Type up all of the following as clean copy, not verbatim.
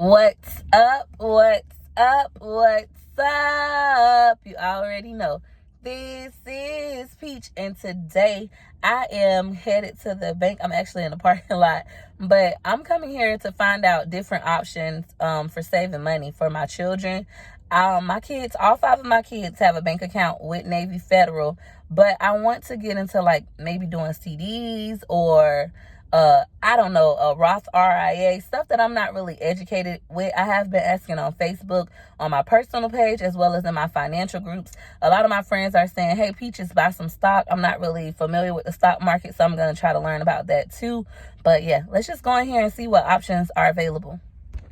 What's up? What's up? What's up? You already know. This is Peach, and today I am headed to the bank. I'm actually in the parking lot, but I'm coming here to find out different options for saving money for my children. My kids, all 5 of my kids have a bank account with Navy Federal, but I want to get into like maybe doing CDs or I don't know, a Roth RIA, stuff that I'm not really educated with. I have been asking on Facebook, on my personal page, as well as in my financial groups. A lot of my friends are saying, hey, Peaches, buy some stock. I'm not really familiar with the stock market, so I'm going to try to learn about that too. But yeah, let's just go in here and see what options are available.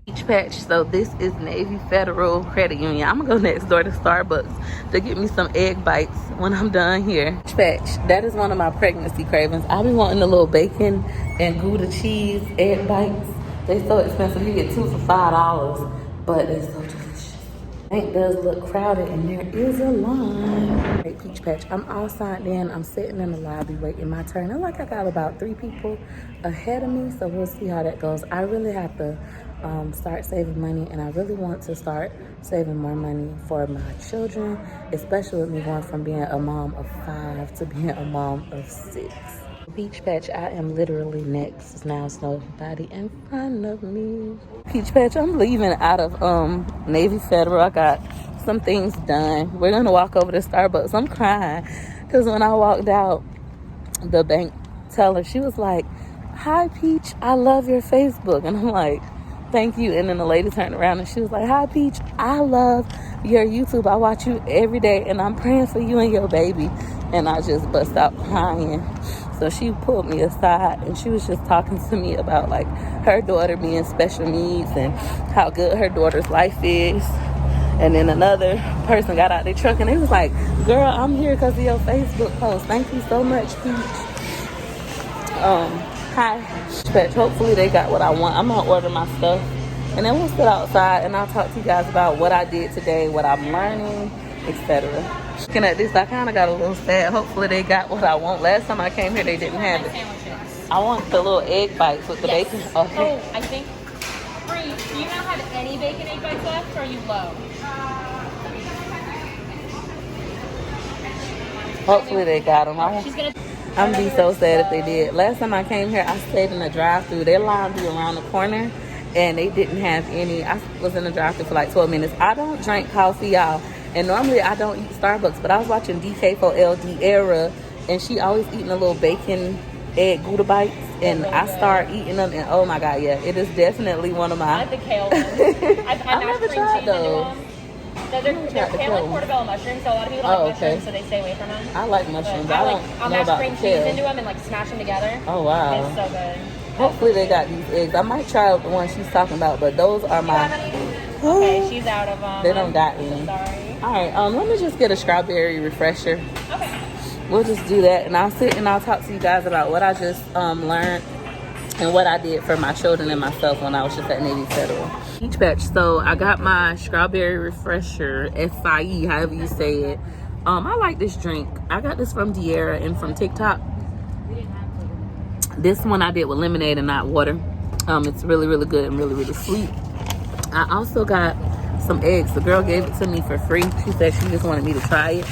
Peach Patch. So this is Navy Federal Credit Union. I'm gonna go next door to Starbucks to get me some egg bites when I'm done here. Peach Patch. That is one of my pregnancy cravings. I be wanting the little bacon and Gouda cheese egg bites. They so expensive. You get 2 for $5, but they're so delicious. Bank does look crowded and there is a line. Hey, Peach Patch. I'm all signed in. I'm sitting in the lobby waiting my turn. I like I got about 3 people ahead of me, so we'll see how that goes. I really have to start saving money, and I really want to start saving more money for my children, especially with me going from being a mom of 5 to being a mom of 6. Peach Patch, I am literally next. It's now nobody in front of me. Peach Patch, I'm leaving out of Navy Federal. I got some things done. We're gonna walk over to Starbucks. I'm crying because when I walked out, the bank teller, she was like, hi Peach, I love your Facebook. And I'm like, thank you. And then the lady turned around and she was like, hi Peach, I love your YouTube. I watch you every day and I'm praying for you and your baby. And I just bust out crying. So she pulled me aside and she was just talking to me about like her daughter being special needs and how good her daughter's life is. And then another person got out their truck and they was like, girl, I'm here because of your Facebook post. Thank you so much, Peach. Hi. Hopefully they got what I want. I'm gonna order my stuff and then we'll sit outside and I'll talk to you guys about what I did today, what I'm learning, etc. Looking at this, I kind of got a little sad. Hopefully they got what I want. Last time I came here, they didn't have it. I want the little egg bites with the bacon. Okay. Oh, I think, Bree, do you not have any bacon egg bites left, or are you low? Hopefully they got them. I'm gonna be so sad if they did. Last time I came here, I stayed in the drive-thru. Their line be around the corner, and they didn't have any. I was in the drive-thru for like 12 minutes. I don't drink coffee, y'all. And normally I don't eat Starbucks, but I was watching DK4LD Era, and she always eating a little bacon egg Gouda bites, and I start eating them, and oh my god, yeah, it is definitely one of my. I like the kale ones. I've never tried those. They're kale and portobello mushrooms, so a lot of people don't like mushrooms, so they stay away from them. I like mushrooms. I'll mash cream cheese into them and like smash them together. Oh wow, it's so good. Hopefully they got these eggs. I might try the one she's talking about, but those are my. Okay, she's out of them. They don't got any. Sorry. All right, let me just get a strawberry refresher. Okay. We'll just do that, and I'll sit and I'll talk to you guys about what I just learned and what I did for my children and myself when I was just at Navy Federal. Peach Patch. So I got my strawberry refresher, SIE, however you say it. I like this drink. I got this from Diera and from TikTok. This one I did with lemonade and not water. It's really, really good and really, really sweet. I also got some eggs. The girl gave it to me for free. She said she just wanted me to try it.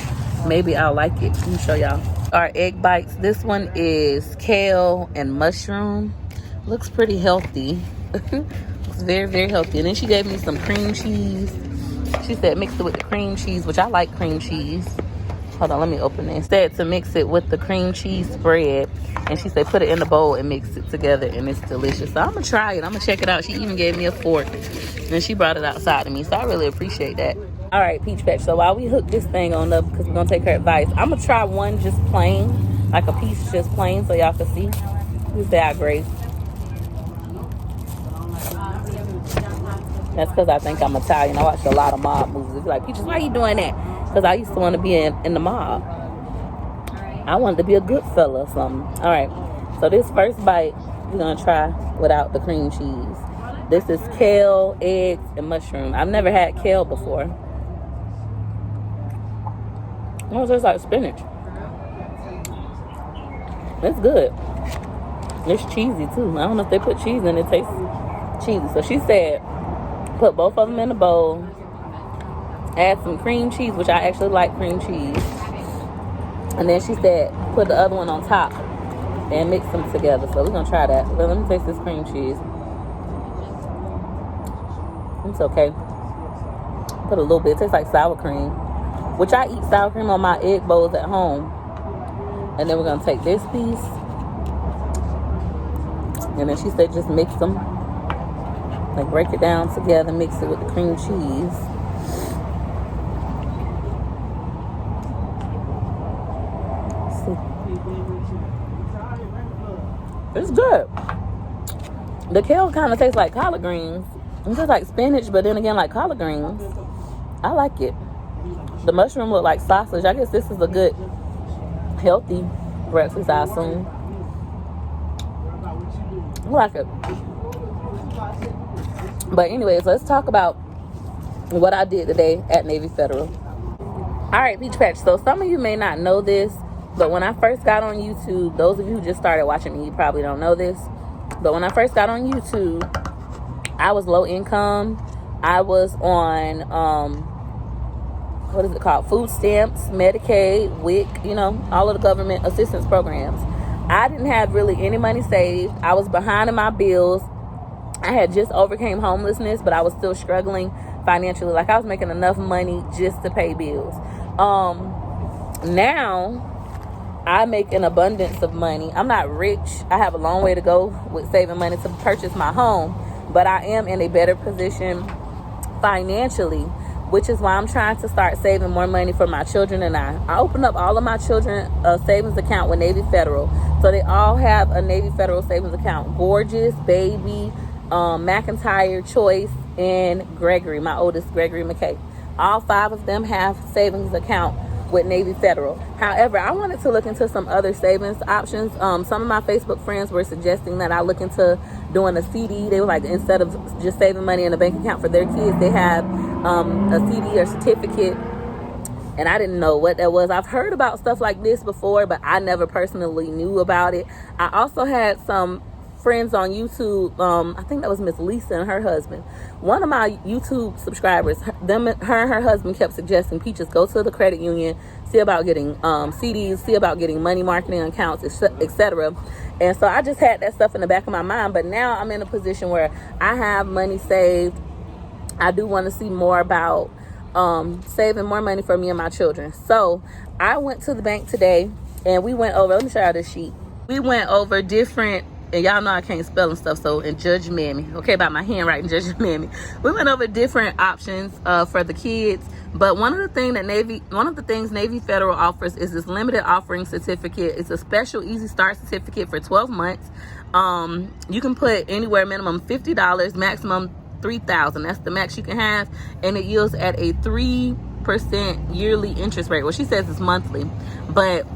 Maybe I'll like it. Let me show y'all. Our egg bites. This one is kale and mushroom. Looks pretty healthy. It's very, very healthy. And then she gave me some cream cheese. She said mix it with the cream cheese, which I like cream cheese. Hold on, let me open it. Said to mix it with the cream cheese spread. And she said put it in a bowl and mix it together, and it's delicious. So I'm going to try it. I'm going to check it out. She even gave me a fork. And she brought it outside to me. So I really appreciate that. All right, Peach Patch. So while we hook this thing on up, because we're going to take her advice, I'm going to try one just plain. Like a piece just plain so y'all can see. Who's that, Grace? That's because I think I'm Italian. I watched a lot of mob movies. It's like, Peaches, why are you doing that? Because I used to want to be in the mob. I wanted to be a good fella or something. All right. So this first bite, we're going to try without the cream cheese. This is kale, eggs, and mushroom. I've never had kale before. Oh, it tastes like spinach. It's good. It's cheesy, too. I don't know if they put cheese in it. It tastes cheesy. So she said Put both of them in a bowl. Add some cream cheese, which I actually like cream cheese. And then she said, put the other one on top and mix them together. So we're going to try that. But let me taste this cream cheese. It's okay. Put a little bit. It tastes like sour cream, which I eat sour cream on my egg bowls at home. And then we're going to take this piece. And then she said just mix them. Like break it down together, mix it with the cream cheese. It's good. The kale kind of tastes like collard greens. It's just like spinach, but then again like collard greens. I like it. The mushroom look like sausage. I guess this is a good healthy breakfast, I assume. I like it. But anyways, let's talk about what I did today at Navy Federal. All right, Peach Patch. So some of you may not know this, but when I first got on YouTube, those of you who just started watching me, you probably don't know this. But when I first got on YouTube, I was low income. I was on, what is it called? Food stamps, Medicaid, WIC, you know, all of the government assistance programs. I didn't have really any money saved. I was behind in my bills. I had just overcame homelessness, but I was still struggling financially. Like I was making enough money just to pay bills. Now I make an abundance of money. I'm not rich. I have a long way to go with saving money to purchase my home, but I am in a better position financially, which is why I'm trying to start saving more money for my children and I opened up all of my children a savings account with Navy Federal. So they all have a Navy Federal savings account. Gorgeous, Baby, McINTYRE, Choice, and Gregory, my oldest, Gregory McKay. All 5 of them have savings account with Navy Federal. However, I wanted to look into some other savings options. Some of my Facebook friends were suggesting that I look into doing a CD. They were like, instead of just saving money in a bank account for their kids, they have a CD or certificate. And I didn't know what that was. I've heard about stuff like this before, but I never personally knew about it. I also had some friends on YouTube. I think that was Miss Lisa and her husband. One of my YouTube subscribers, her and her husband kept suggesting, Peaches, go to the credit union, see about getting CDs, see about getting money marketing accounts, etc. And so I just had that stuff in the back of my mind. But now I'm in a position where I have money saved. I do want to see more about saving more money for me and my children. So I went to the bank today and we went over, let me show y'all this sheet. We went over different, and y'all know I can't spell and stuff, so and judge me, okay, about my handwriting, judge me. We went over different options for the kids, but one of the things Navy Federal offers is this limited offering certificate. It's a special Easy Start certificate for 12 months. You can put anywhere minimum $50, maximum $3,000. That's the max you can have, and it yields at a 3% yearly interest rate. Well, she says it's monthly, but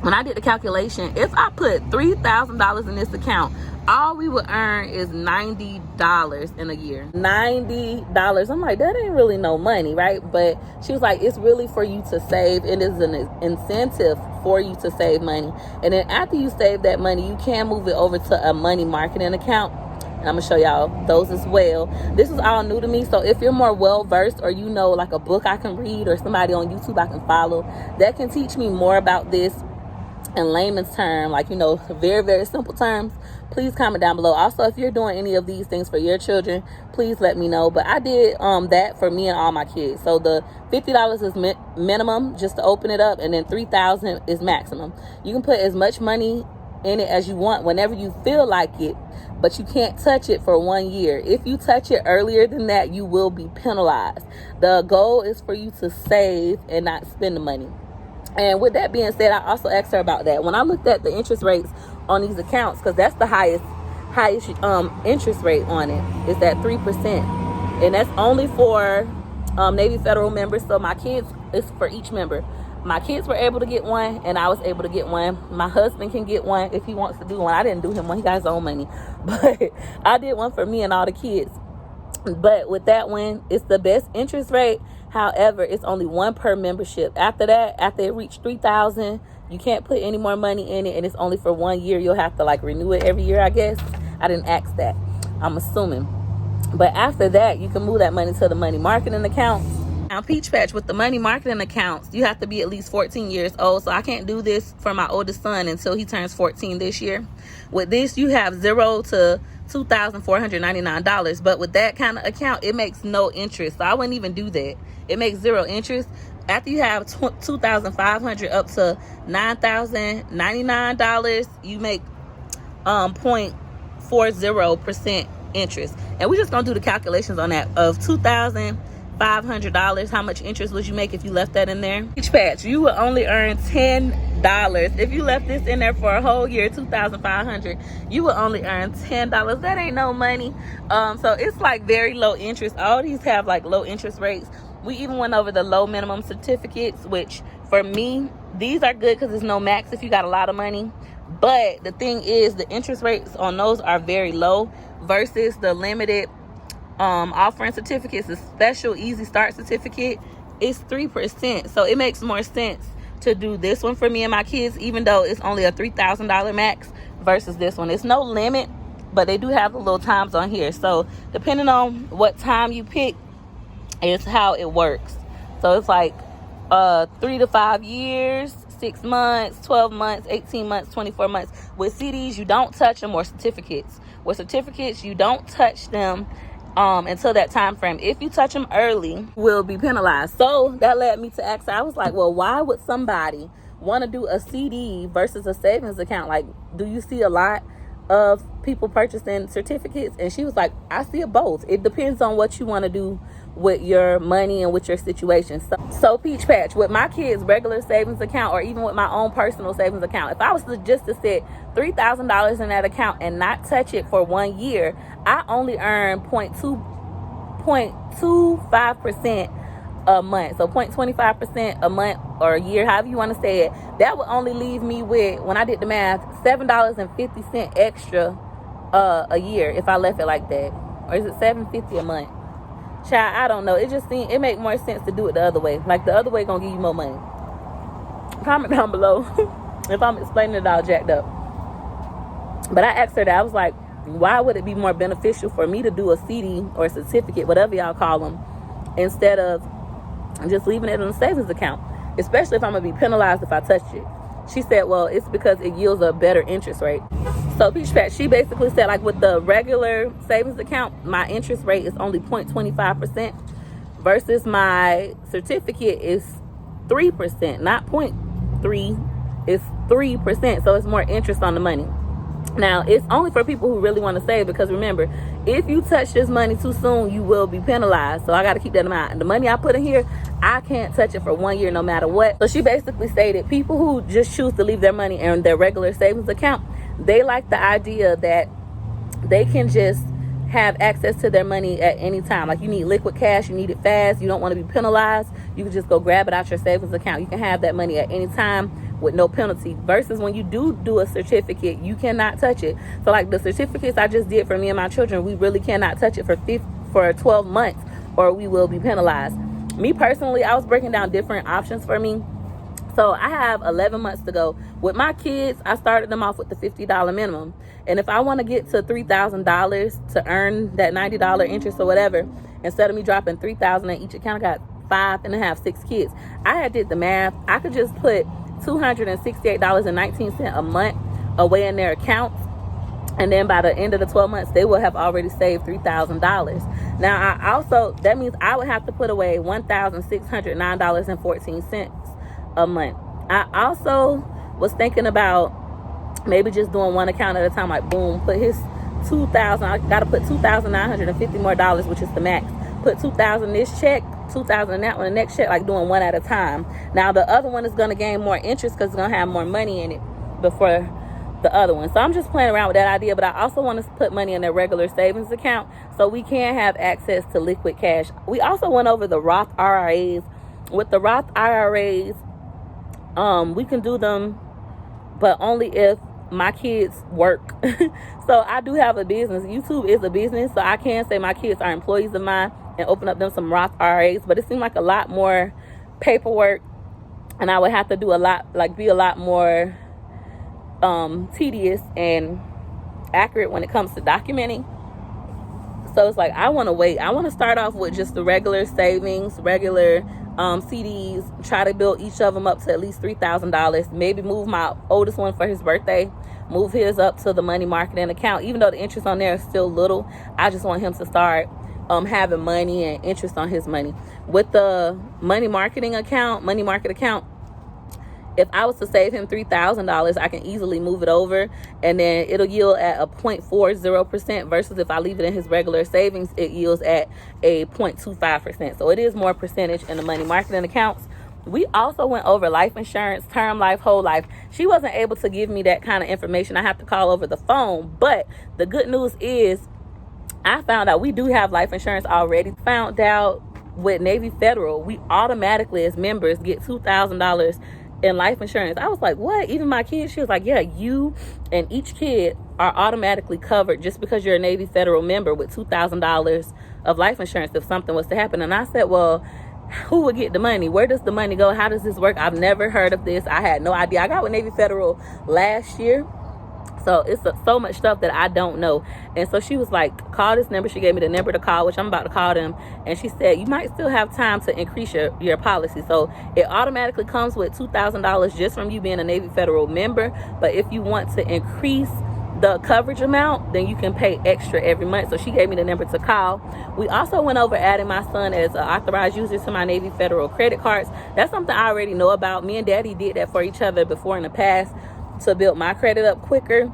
when I did the calculation, if I put $3,000 in this account, all we would earn is $90 in a year. $90. I'm like, that ain't really no money, right? But she was like, it's really for you to save. It is an incentive for you to save money. And then after you save that money, you can move it over to a money marketing account. And I'm gonna show y'all those as well. This is all new to me, so if you're more well versed, or you know, like a book I can read or somebody on YouTube I can follow that can teach me more about this in layman's term, like, you know, very, very simple terms, please comment down below. Also, if you're doing any of these things for your children, please let me know. But I did that for me and all my kids. So the $50 is minimum just to open it up, and then $3,000 is maximum. You can put as much money in it as you want whenever you feel like it, but you can't touch it for 1 year. If you touch it earlier than that, you will be penalized. The goal is for you to save and not spend the money. And with that being said, I also asked her about that. When I looked at the interest rates on these accounts, because that's the highest interest rate on it, is that 3%. And that's only for Navy Federal members. So my kids, it's for each member. My kids were able to get one, and I was able to get one. My husband can get one if he wants to do one. I didn't do him one. He got his own money. But I did one for me and all the kids. But with that one, it's the best interest rate. However, it's only one per membership. After that, after it reached $3,000, you can't put any more money in it, and it's only for 1 year. You'll have to like renew it every year, I guess. I didn't ask that. I'm assuming. But after that, you can move that money to the money marketing accounts. Now, Peach Patch, with the money marketing accounts, you have to be at least 14 years old. So I can't do this for my oldest son until he turns 14 this year. With this, you have $0 to $2,499. But with that kind of account, it makes no interest. So I wouldn't even do that. It makes zero interest. After you have $2,500 up to $9,099, you make 0.40% interest. And we're just gonna do the calculations on that. Of $2,500, how much interest would you make if you left that in there? Each patch, you will only earn $10 if you left this in there for a whole year. $2,500, you will only earn $10. That ain't no money. So it's like very low interest. All these have like low interest rates. We even went over the low minimum certificates, which for me, these are good because there's no max if you got a lot of money. But the thing is, the interest rates on those are very low versus the limited offering certificates. The special easy start certificate is 3%. So it makes more sense to do this one for me and my kids, even though it's only a $3,000 max versus this one. It's no limit, but they do have the little times on here. So depending on what time you pick is how it works. So it's like 3 to 5 years, 6 months, 12 months, 18 months, 24 months. With CDs, you don't touch them, or certificates. With certificates, you don't touch them until that time frame. If you touch them early, will be penalized. So that led me to ask, I was like, well, why would somebody want to do a CD versus a savings account? Like, do you see a lot of people purchasing certificates? And she was like, I see it both. It depends on what you want to do with your money and with your situation. So Peach Patch, with my kids' regular savings account, or even with my own personal savings account, if I was just to set $3,000 in that account and not touch it for 1 year, I only earn 0.25% a month. So 0.25% a month or a year, however you want to say it. That would only leave me with, when I did the math, $7.50 extra a year if I left it like that. Or is it $7.50 a month? Child, I don't know. It just seems it make more sense to do it the other way. Like, the other way gonna give you more money. Comment down below if I'm explaining it all jacked up. But I asked her that. I was like, why would it be more beneficial for me to do a CD or a certificate, whatever y'all call them, instead of just leaving it in a savings account, especially if I'm gonna be penalized if I touch it? She said, well, it's because it yields a better interest rate. So Peach Patch, she basically said, like, with the regular savings account, my interest rate is only 0.25% versus my certificate is 3%, not 0.3, it's 3%. So it's more interest on the money. Now, it's only for people who really want to save, because remember, if you touch this money too soon, you will be penalized. So I got to keep that in mind. The money I put in here, I can't touch it for 1 year no matter what. So she basically stated people who just choose to leave their money in their regular savings account, they like the idea that they can just have access to their money at any time. Like, you need liquid cash, you need it fast, you don't want to be penalized, you can just go grab it out your savings account. You can have that money at any time with no penalty, versus when you do a certificate, you cannot touch it. So like the certificates I just did for me and my children, we really cannot touch it for 12 months or we will be penalized. Me personally, I was breaking down different options for me. So I have 11 months to go. With my kids, I started them off with the $50 minimum. And if I want to get to $3,000 to earn that $90 interest or whatever, instead of me dropping $3,000 in each account, I got 6 kids. I had did the math. I could just put $268.19 a month away in their accounts. And then by the end of the 12 months, they will have already saved $3,000. Now, that means I would have to put away $1,609.14 a month. I also was thinking about maybe just doing one account at a time. Like, boom, put his $2,000. I gotta put $2,950 more dollars, which is the max. Put $2,000 this check, $2,000 in that one, the next check, like doing one at a time. Now the other one is gonna gain more interest because it's gonna have more money in it before the other one. So I'm just playing around with that idea. But I also want to put money in a regular savings account so we can have access to liquid cash. We also went over the Roth IRAs. With the Roth IRAs, we can do them, but only if my kids work. So I do have a business. YouTube is a business, so I can say my kids are employees of mine and open up them some Roth IRAs. But it seemed like a lot more paperwork, and I would have to do a lot, like be a lot more tedious and accurate when it comes to documenting. So it's like, I want to wait. I want to start off with just the regular savings, regular CDs, try to build each of them up to at least $3,000. Maybe move my oldest one for his birthday, move his up to the money marketing account. Even though the interest on there is still little, I just want him to start having money and interest on his money. With the money market account, if I was to save him $3,000, I can easily move it over, and then it'll yield at a 0.40%, versus if I leave it in his regular savings, it yields at a 0.25%. So it is more percentage in the money marketing accounts. We also went over life insurance, term life, whole life. She wasn't able to give me that kind of information. I have to call over the phone. But the good news is I found out we do have life insurance already. Found out with Navy Federal, we automatically as members get $2,000 in life insurance. I was like, what? Even my kids? She was like, yeah, you and each kid are automatically covered just because you're a Navy Federal member with $2,000 of life insurance if something was to happen. And I said, well, who would get the money? Where does the money go? How does this work? I've never heard of this. I had no idea. I got with Navy Federal last year. So it's so much stuff that I don't know. And so she was like, call this number. She gave me the number to call, which I'm about to call them. And she said, you might still have time to increase your policy. So it automatically comes with $2,000 just from you being a Navy Federal member. But if you want to increase the coverage amount, then you can pay extra every month. So she gave me the number to call. We also went over adding my son as an authorized user to my Navy Federal credit cards. That's something I already know about. Me and Daddy did that for each other before in the past to build my credit up quicker,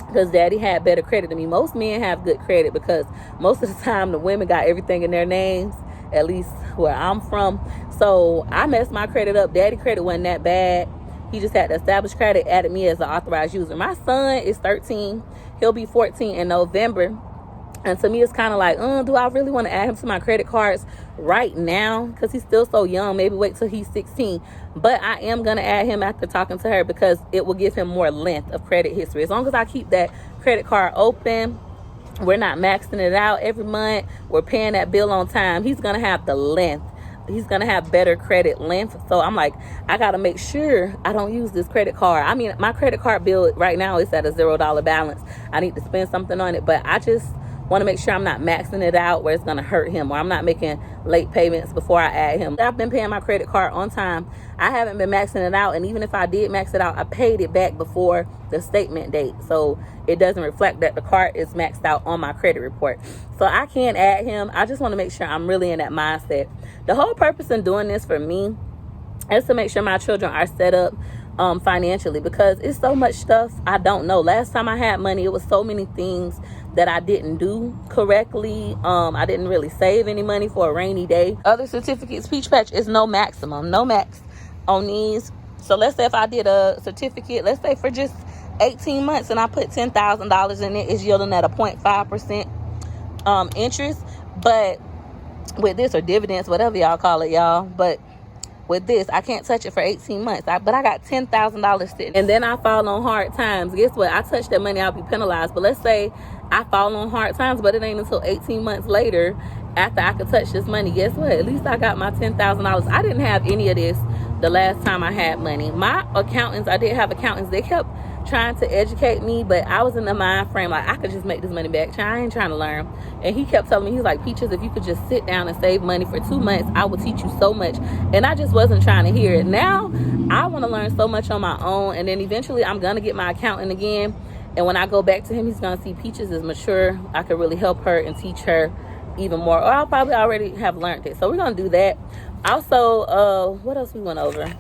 because Daddy had better credit than me. Most men have good credit because most of the time the women got everything in their names, at least where I'm from. So I messed my credit up. Daddy credit wasn't that bad. He just had to establish credit, added me as an authorized user. My son is 13. He'll be 14 in November. And to me, it's kind of like, do I really want to add him to my credit cards right now? Because he's still so young. Maybe wait till he's 16. But I am going to add him after talking to her, because it will give him more length of credit history. As long as I keep that credit card open, we're not maxing it out every month, we're paying that bill on time, he's going to have the length. He's going to have better credit length. So I'm like, I got to make sure I don't use this credit card. I mean, my credit card bill right now is at a $0 balance. I need to spend something on it. But I just want to make sure I'm not maxing it out where it's going to hurt him, or I'm not making late payments before I add him. I've been paying my credit card on time. I haven't been maxing it out. And even if I did max it out, I paid it back before the statement date. So it doesn't reflect that the card is maxed out on my credit report. So I can add him. I just want to make sure I'm really in that mindset. The whole purpose in doing this for me is to make sure my children are set up financially, because it's so much stuff I don't know. Last time I had money, it was so many things that I didn't do correctly. I didn't really save any money for a rainy day. Other certificates, Peach Patch is no max on these. So let's say if I did a certificate, let's say for just 18 months and I put $10,000 in it, it's yielding at a 0.5% interest. But with this, or dividends, whatever y'all call it, y'all, but with this, I can't touch it for 18 months. But I got $10,000 sitting. And then I fall on hard times. Guess what? I touch that money, I'll be penalized. But let's say I fall on hard times, but it ain't until 18 months later after I could touch this money. Guess what? At least I got my $10,000. I didn't have any of this the last time I had money. My accountants, I did have accountants, they kept trying to educate me, but I was in the mind frame like I could just make this money back. I ain't trying to learn. And he kept telling me, he's like, Peaches, if you could just sit down and save money for 2 months, I will teach you so much. And I just wasn't trying to hear it. Now I want to learn so much on my own, and then eventually I'm gonna get my accountant again. And when I go back to him, he's gonna see Peaches is mature. I could really help her and teach her even more, or I'll probably already have learned it. So we're gonna do that. Also, what else we went over?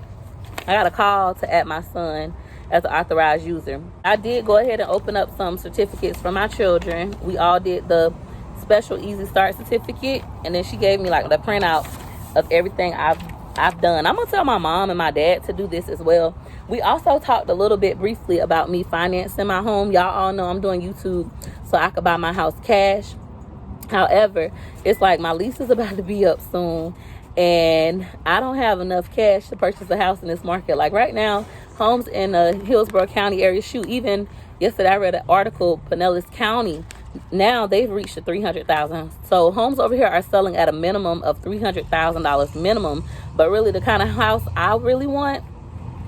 I got a call to add my son as an authorized user. I did go ahead and open up some certificates for my children. We all did the special easy start certificate, and then she gave me like the printout of everything I've done. I'm gonna tell my mom and my dad to do this as well. We also talked a little bit briefly about me financing my home. Y'all all know I'm doing YouTube so I could buy my house cash. However, it's like my lease is about to be up soon, and I don't have enough cash to purchase a house in this market. Like right now, homes in the Hillsborough County area, shoot, even yesterday I read an article, Pinellas County, now they've reached the $300,000. So homes over here are selling at a minimum of $300,000 minimum. But really the kind of house I really want,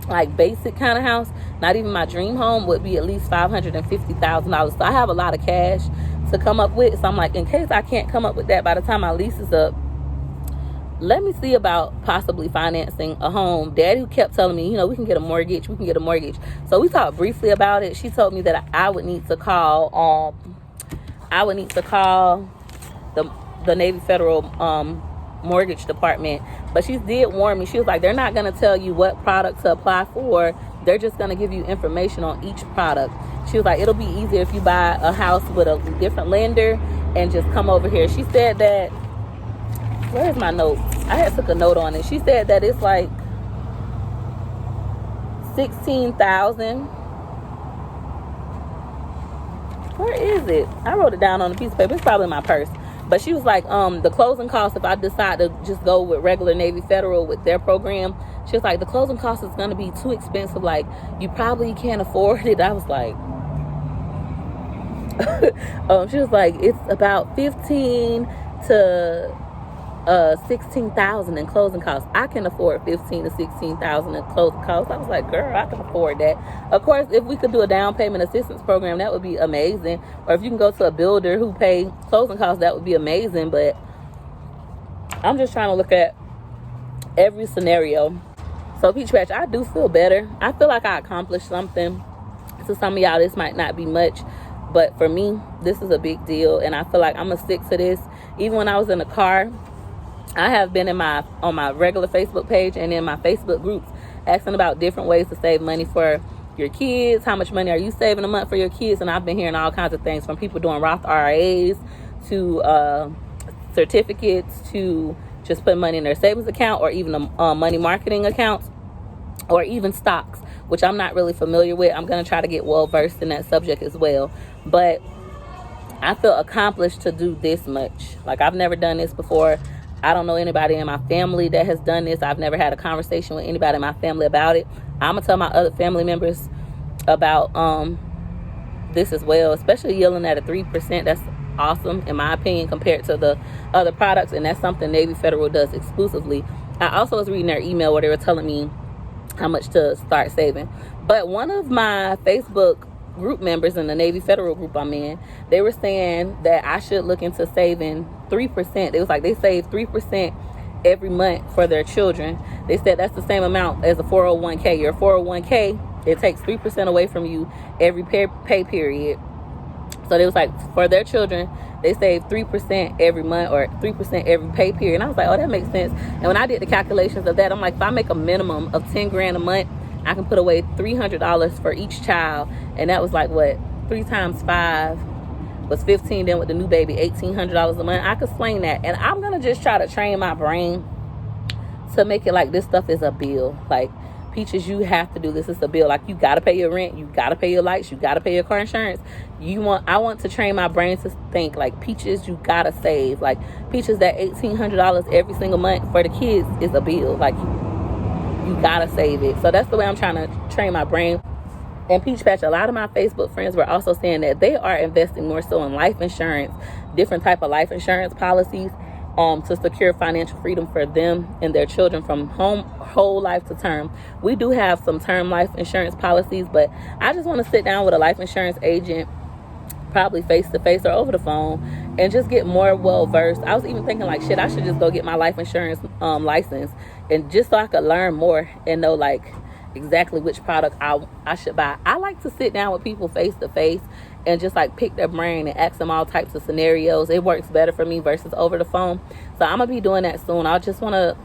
like basic kind of house, not even my dream home, would be at least $550,000. So I have a lot of cash to come up with. So I'm like, in case I can't come up with that by the time my lease is up, let me see about possibly financing a home. Daddy kept telling me, we can get a mortgage. So we talked briefly about it. She told me that I would need to call the Navy Federal mortgage department. But she did warn me. She was like, they're not going to tell you what product to apply for. They're just going to give you information on each product. She was like, it'll be easier if you buy a house with a different lender and just come over here. She said that, where's my note? I had took a note on it. She said that it's like $16,000. Where is it? I wrote it down on a piece of paper. It's probably in my purse. But she was like, the closing cost, if I decide to just go with regular Navy Federal with their program, she was like, the closing cost is going to be too expensive. Like, you probably can't afford it. I was like, she was like, it's about 15 to 16,000 in closing costs. I can afford 15 to 16,000 in closing costs. I was like, girl, I can afford that. Of course, if we could do a down payment assistance program, that would be amazing. Or if you can go to a builder who pay closing costs, that would be amazing. But I'm just trying to look at every scenario. So Peach Patch, I do feel better. I feel like I accomplished something. To some of y'all, this might not be much, but for me, this is a big deal. And I feel like I'm gonna stick to this. Even when I was in the car, I have been on my regular Facebook page and in my Facebook groups asking about different ways to save money for your kids. How much money are you saving a month for your kids? And I've been hearing all kinds of things from people doing Roth IRAs to certificates to just put money in their savings account, or even money marketing accounts, or even stocks, which I'm not really familiar with. I'm going to try to get well versed in that subject as well. But I feel accomplished to do this much. Like, I've never done this before. I don't know anybody in my family that has done this. I've never had a conversation with anybody in my family about it. I'm going to tell my other family members about this as well, especially yielding at a 3%. That's awesome, in my opinion, compared to the other products. And that's something Navy Federal does exclusively. I also was reading their email where they were telling me how much to start saving. But one of my Facebook group members in the Navy Federal group I'm in, they were saying that I should look into saving 3%. It was like they save 3% every month for their children. They said that's the same amount as a 401k. Your 401k, it takes 3% away from you every pay period. So they was like, for their children, they save 3% every month, or 3% every pay period. And I was like, oh, that makes sense. And when I did the calculations of that, I'm like, if I make a minimum of 10 grand a month, I can put away $300 for each child. And that was like, what, 3 times 5 was 15. Then with the new baby, $1,800 a month. I could swing that. And I'm going to just try to train my brain to make it like this stuff is a bill. Like, Peaches, you have to do this. It's a bill. Like, you got to pay your rent. You got to pay your lights. You got to pay your car insurance. I want to train my brain to think like, Peaches, you got to save. Like, Peaches, that $1,800 every single month for the kids is a bill. Like, you got to save it. So that's the way I'm trying to train my brain. And Peach Patch, a lot of my Facebook friends were also saying that they are investing more so in life insurance, different type of life insurance policies, to secure financial freedom for them and their children from whole life to term. We do have some term life insurance policies, but I just want to sit down with a life insurance agent, probably face to face or over the phone, and just get more well versed. I was even thinking like, shit, I should just go get my life insurance license, and just so I could learn more and know like exactly which product I should buy. I like to sit down with people face to face and just like pick their brain and ask them all types of scenarios. It works better for me versus over the phone. So I'm gonna be doing that soon. I just want to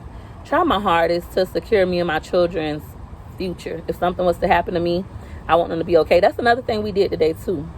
try my hardest to secure me and my children's future. If something was to happen to me, I want them to be okay. That's another thing we did today too.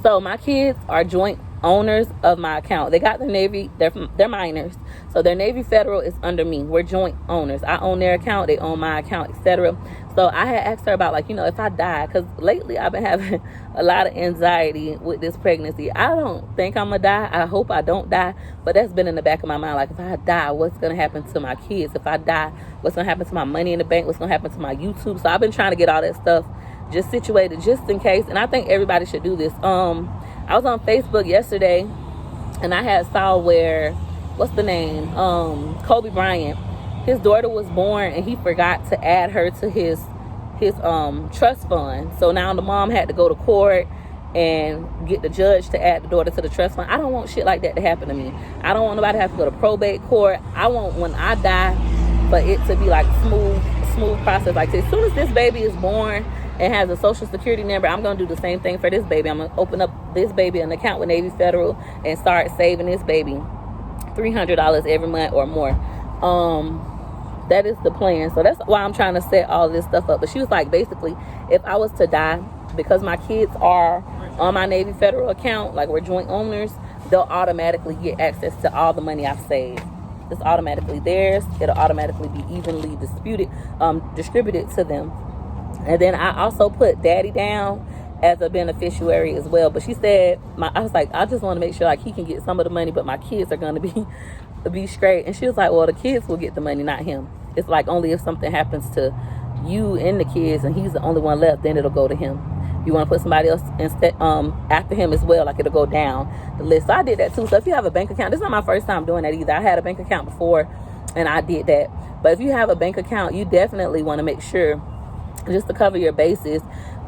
So my kids are joint owners of my account. They got the Navy, they're minors, so their Navy Federal is under me. We're joint owners. I own their account, they own my account, etc. So I had asked her about, like, if I die, because lately I've been having a lot of anxiety with this pregnancy. I don't think I'm gonna die. I hope I don't die, but that's been in the back of my mind. Like, if I die, what's gonna happen to my kids? If I die, what's gonna happen to my money in the bank? What's gonna happen to my YouTube? So I've been trying to get all that stuff just situated, just in case. And I think everybody should do this. I was on Facebook yesterday, and I had saw where, what's the name? Kobe Bryant. His daughter was born, and he forgot to add her to his trust fund. So now the mom had to go to court and get the judge to add the daughter to the trust fund. I don't want shit like that to happen to me. I don't want nobody to have to go to probate court. I want, when I die, for it to be like smooth process. Like, as soon as this baby is born and has a social security number, I'm going to do the same thing for this baby. I'm going to open up this baby an account with Navy Federal and start saving this baby $300 every month or more. That is the plan. So that's why I'm trying to set all this stuff up. But she was like, basically, if I was to die, because my kids are on my Navy Federal account, like we're joint owners, they'll automatically get access to all the money I've saved. It's automatically theirs. It'll automatically be evenly distributed to them. And then I also put daddy down as a beneficiary as well. But she said, I was like, I just want to make sure like he can get some of the money, but my kids are going to be straight. And she was like, well, the kids will get the money, not him. It's like only if something happens to you and the kids and he's the only one left, then it'll go to him. You want to put somebody else instead after him as well, like it'll go down the list. So I did that too. So if you have a bank account, this is not my first time doing that either. I had a bank account before and I did that. But if you have a bank account, you definitely want to make sure, just to cover your bases,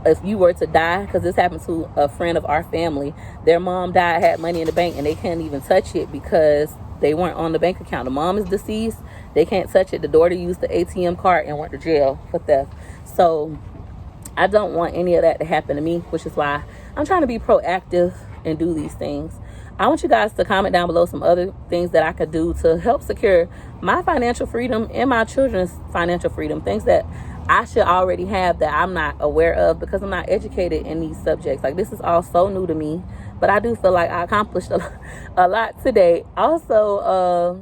if you were to die, because this happened to a friend of our family, their mom died, had money in the bank, and they can't even touch it because they weren't on the bank account. The mom is deceased, they can't touch it. The daughter used the ATM card and went to jail for theft. So I don't want any of that to happen to me, which is why I'm trying to be proactive and do these things. I want you guys to comment down below some other things that I could do to help secure my financial freedom and my children's financial freedom, things that I should already have that I'm not aware of because I'm not educated in these subjects. Like, this is all so new to me, but I do feel like I accomplished a lot today. Also,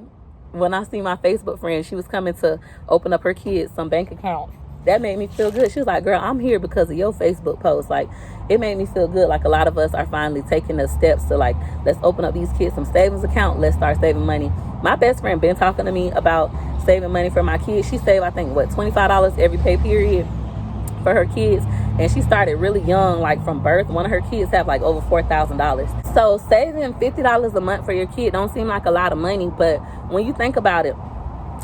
when I see my Facebook friend, she was coming to open up her kids some bank accounts. That made me feel good. She was like, girl, I'm here because of your Facebook post. Like, it made me feel good. Like, a lot of us are finally taking the steps to, like, let's open up these kids some savings account. Let's start saving money. My best friend been talking to me about saving money for my kids. She saved, I think, $25 every pay period for her kids. And she started really young, like from birth. One of her kids have like over $4,000. So saving $50 a month for your kid don't seem like a lot of money. But when you think about it,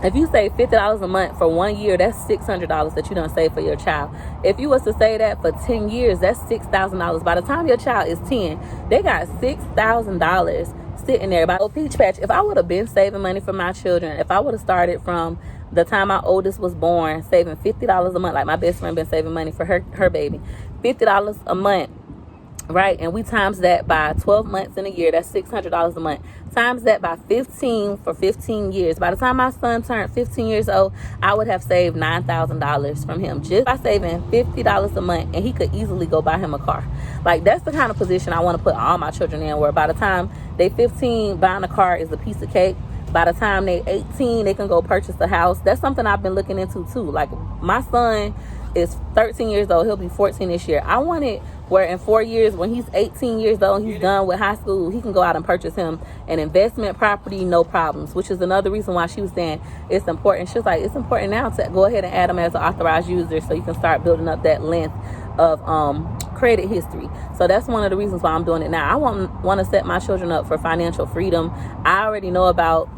if you save $50 a month for 1 year, that's $600 that you done save for your child. If you was to say that for 10 years, that's $6,000. By the time your child is 10, they got $6,000 sitting there. By Peach Patch, if I would have been saving money for my children, if I would have started from the time my oldest was born, saving $50 a month, like my best friend been saving money for her baby, $50 a month, right? And we times that by 12 months in a year, that's $600 a month. Times that by 15 for 15 years. By the time my son turned 15 years old, I would have saved $9,000 from him just by saving $50 a month, and he could easily go buy him a car. Like, that's the kind of position I want to put all my children in, where by the time they 15, buying a car is a piece of cake. By the time they 18, they can go purchase a house. That's something I've been looking into too. Like, my son is 13 years old. He'll be 14 this year. I want it where in 4 years, when he's 18 years old, he's done with high school, he can go out and purchase him an investment property, no problems, which is another reason why she was saying it's important. She was like, it's important now to go ahead and add him as an authorized user so you can start building up that length of credit history. So that's one of the reasons why I'm doing it now. I want to set my children up for financial freedom. I already know about,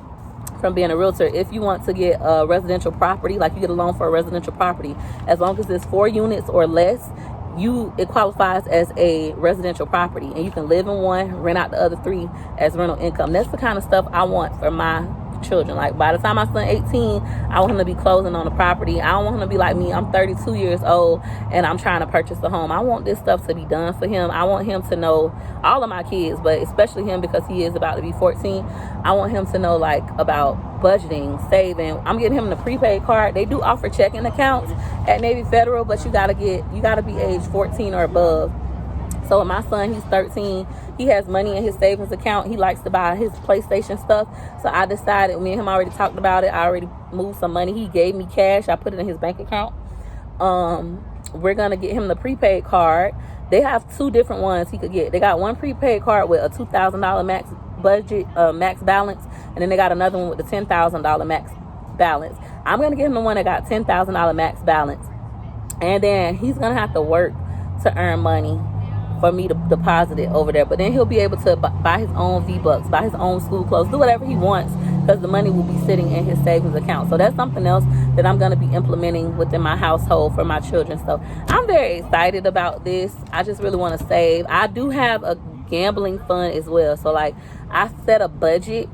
from being a realtor, if you want to get a residential property, like you get a loan for a residential property, as long as it's 4 units or less, it qualifies as a residential property, and you can live in one, rent out the other 3 as rental income. That's the kind of stuff I want for my children. Like, by the time my son 18, I want him to be closing on a property. I don't want him to be like me. I'm 32 years old and I'm trying to purchase a home. I want this stuff to be done for him. I want him to know, all of my kids, but especially him because he is about to be 14, I want him to know, like, about budgeting, saving. I'm getting him the prepaid card. They do offer checking accounts at Navy Federal, but you gotta be age 14 or above. So with my son, he's 13. He has money in his savings account. He likes to buy his PlayStation stuff. So I decided, me and him already talked about it. I already moved some money. He gave me cash. I put it in his bank account. We're going to get him the prepaid card. They have 2 different ones he could get. They got one prepaid card with a $2,000 max budget, max balance. And then they got another one with the $10,000 max balance. I'm going to get him the one that got $10,000 max balance. And then he's going to have to work to earn money for me to deposit it over there. But then he'll be able to buy his own V-Bucks, buy his own school clothes, do whatever he wants because the money will be sitting in his savings account. So that's something else that I'm going to be implementing within my household for my children. So I'm very excited about this. I just really want to save. I do have a gambling fund as well. So like I set a budget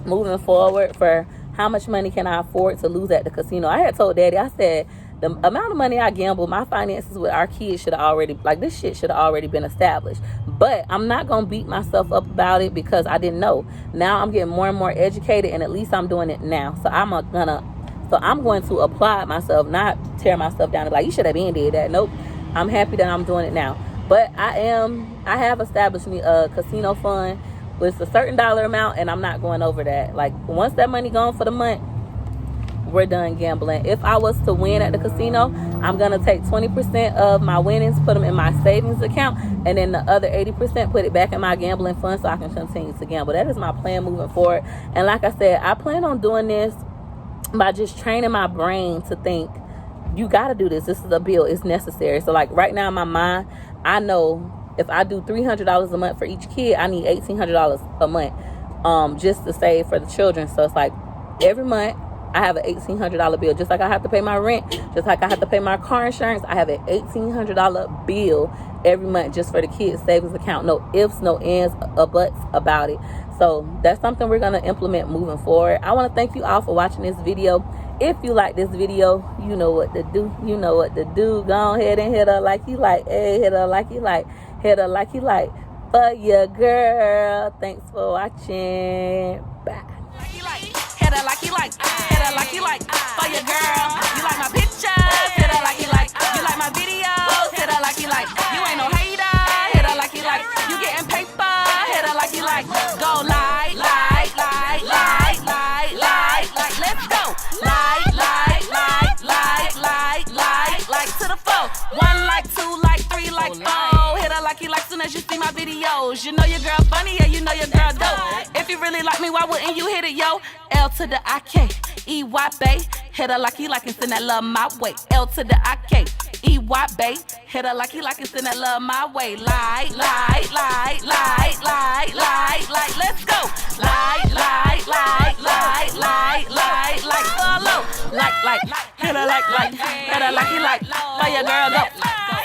moving forward for how much money can I afford to lose at the casino. I had told Daddy, I said, the amount of money I gamble, my finances with our kids should have already, like this shit should have already been established. But I'm not going to beat myself up about it because I didn't know. Now I'm getting more and more educated, and at least I'm doing it now. So I'm going to apply myself, not tear myself down and like, you should have been did that. Nope. I'm happy that I'm doing it now. But I have established me a casino fund with a certain dollar amount, and I'm not going over that. Like once that money gone for the month, we're done gambling. If I was to win at the casino, I'm going to take 20% of my winnings, put them in my savings account, and then the other 80% put it back in my gambling fund so I can continue to gamble. That is my plan moving forward. And like I said, I plan on doing this by just training my brain to think, you got to do this. This is a bill. It's necessary. So like right now in my mind, I know if I do $300 a month for each kid, I need $1,800 a month just to save for the children. So it's like every month, I have an $1,800 bill. Just like I have to pay my rent, just like I have to pay my car insurance, I have an $1,800 bill every month just for the kids' savings account. No ifs, no ands, or buts about it. So that's something we're going to implement moving forward. I want to thank you all for watching this video. If you like this video, you know what to do. You know what to do. Go ahead and hit her like you like. Hey, hit her like you like. Hit her like you like. For your girl. Thanks for watching. Bye. Hit her like you like, hit her like you like, for your girl. You like my pictures, hit her like you like. You like my videos, hit her like you like. You ain't no hater, hit her like you like. You getting paper, hit her like you like. Go like, let's go. Like to the flow. 1 like, 2 like, 3 like, 4. Hit her like you like soon as you see my videos. You know your girl funny, yeah, you know your girl dope. If you really like me, why wouldn't you hit it, yo? L to the I-K-E-Y, bae. Hit her like you like and send that love my way. L to the I-K-E-Y, bae. Hit her like you like and send that love my way. Like, let's go. Follow. Hit her hit her like you like. For your girl, go.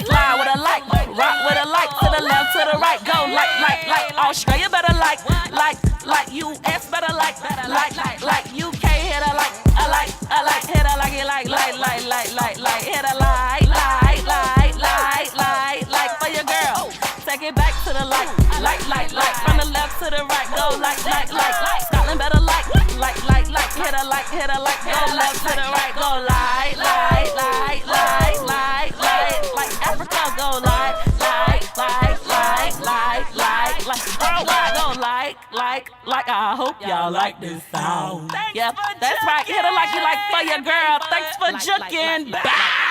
Slide with a like, rock with a like. To the left, to the right, go like. Australia better like US better like UK. Hit her like, I like. Hit her like you like. Hit her like for your girl. Take it back to the like. From the left to the right, go like. Scotland better like. Hit her like. Go left to the right, go like. Africa, go like. Worldwide, go like. I hope y'all like this sound. Yep, that's right. Hit her like you like for your girl. Thanks for juking. Bye.